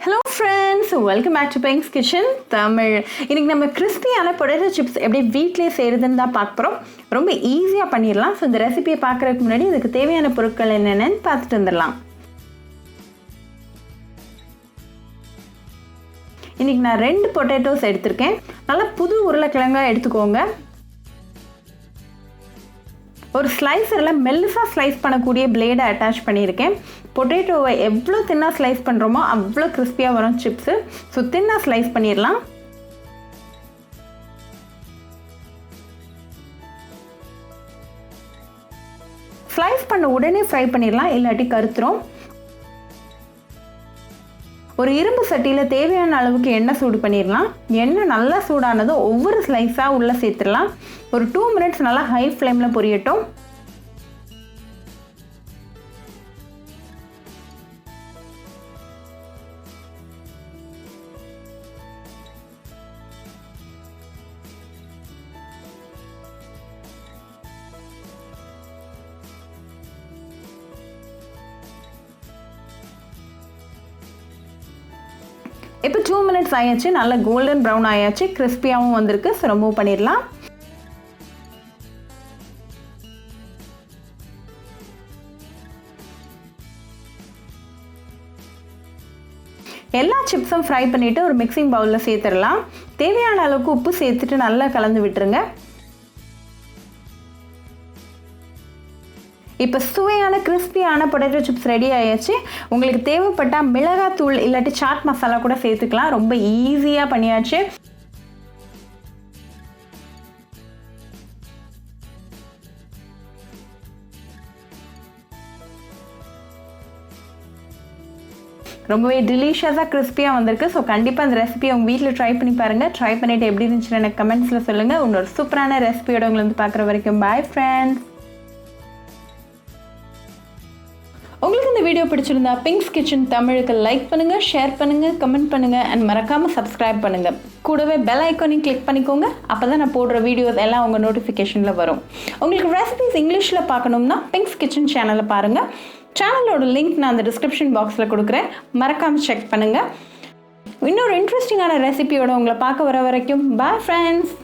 Hello friends, welcome back to Pink's Kitchen Tamil. இன்னைக்கு நம்ம கிறிஸ்பியான பொட்டேட்டோ சிப்ஸ் எப்படி வீட்லயே செய்யறதுன்னு தான் பார்க்க போறோம். ரொம்ப ஈஸியா பண்ணிடலாம். ஸோ இந்த ரெசிபியை பார்க்கறதுக்கு முன்னாடி இதுக்கு தேவையான பொருட்கள் என்னென்னு பார்த்துட்டு வந்துடலாம். இன்னைக்கு நான் 2 பொட்டேட்டோஸ் எடுத்திருக்கேன். நல்லா புது உருளைக்கிழங்கா எடுத்துக்கோங்க. ஒரு ஸ்லைசரில் மெல்லிசாக ஸ்லைஸ் பண்ணக்கூடிய பிளேடை அட்டாச் பண்ணியிருக்கேன். பொட்டேட்டோவை எவ்வளோ தின்னாக ஸ்லைஸ் பண்ணுறோமோ அவ்வளோ கிறிஸ்பியாக வரும் சிப்ஸு. ஸோ தின்னாக ஸ்லைஸ் பண்ணிடலாம். ஸ்லைஸ் பண்ண உடனே ஃப்ரை பண்ணிடலாம், இல்லாட்டி கருத்துரும். ஒரு இரும்பு சட்டியில் தேவையான அளவுக்கு எண்ணெய் சூடு பண்ணிடலாம். எண்ணெய் நல்லா சூடானதும் ஒவ்வொரு ஸ்லைஸாக உள்ளே சேர்த்துடலாம். ஒரு 2 minutes நல்லா ஹை ஃப்ளேமில் பொரியட்டும். இப்போ 2 minutes ஆயாச்சு. நல்லா கோல்டன் ப்ரௌன் ஆயாச்சு, கிறிஸ்பியாகவும் வந்திருக்கு. ஸோ ரிமூவ் பண்ணிடலாம். எல்லா சிப்ஸும் ஃப்ரை பண்ணிவிட்டு ஒரு மிக்சிங் பவுலில் சேர்த்துடலாம். தேவையான அளவுக்கு உப்பு சேர்த்துட்டு நல்லா கலந்து விட்டுருங்க. இப்போ சுவையான கிறிஸ்பியான பொட்டேட்டோ சிப்ஸ் ரெடி ஆயாச்சு. உங்களுக்கு தேவைப்பட்டால் மிளகாத்தூள் இல்லாட்டி சாட் மசாலா கூட சேர்த்துக்கலாம். ரொம்ப ஈஸியாக பண்ணியாச்சு. ரொம்பவே டெலிஷியஸாக கிறிஸ்பியாக வந்திருக்கு. ஸோ கண்டிப்பாக அந்த ரெசிபியை உங்கள் வீட்டில் ட்ரை பண்ணி பாருங்கள். ட்ரை பண்ணிவிட்டு எப்படி இருந்துச்சுன்னு எனக்கு கமெண்ட்ஸில் சொல்லுங்கள். இன்னொரு சூப்பரான ரெசிபியோட உங்களை வந்து பார்க்குற வரைக்கும் பாய் ஃப்ரெண்ட்ஸ். உங்களுக்கு இந்த வீடியோ பிடிச்சிருந்தா பிங்க்ஸ் கிச்சன் தமிழுக்கு லைக் பண்ணுங்கள், ஷேர் பண்ணுங்கள், கமெண்ட் பண்ணுங்கள் அண்ட் மறக்காமல் சப்ஸ்கிரைப் பண்ணுங்கள். கூடவே பெல் ஐக்கானையும் கிளிக் பண்ணிக்கோங்க. அப்போ தான் நான் போடுற வீடியோஸ் எல்லாம் உங்கள் நோட்டிஃபிகேஷனில் வரும். உங்களுக்கு ரெசிபிஸ் இங்கிலீஷில் பார்க்கணும்னா பிங்க்ஸ் கிச்சன் சேனலை பாருங்கள். சேனலோட லிங்க் நான் அந்த டிஸ்கிரிப்ஷன் பாக்ஸில் கொடுக்குறேன். மறக்காமல் செக் பண்ணுங்கள். இன்னொரு இன்ட்ரெஸ்டிங்கான ரெசிபியோட உங்களை பார்க்க வர வரைக்கும் பாய் ஃப்ரெண்ட்ஸ்.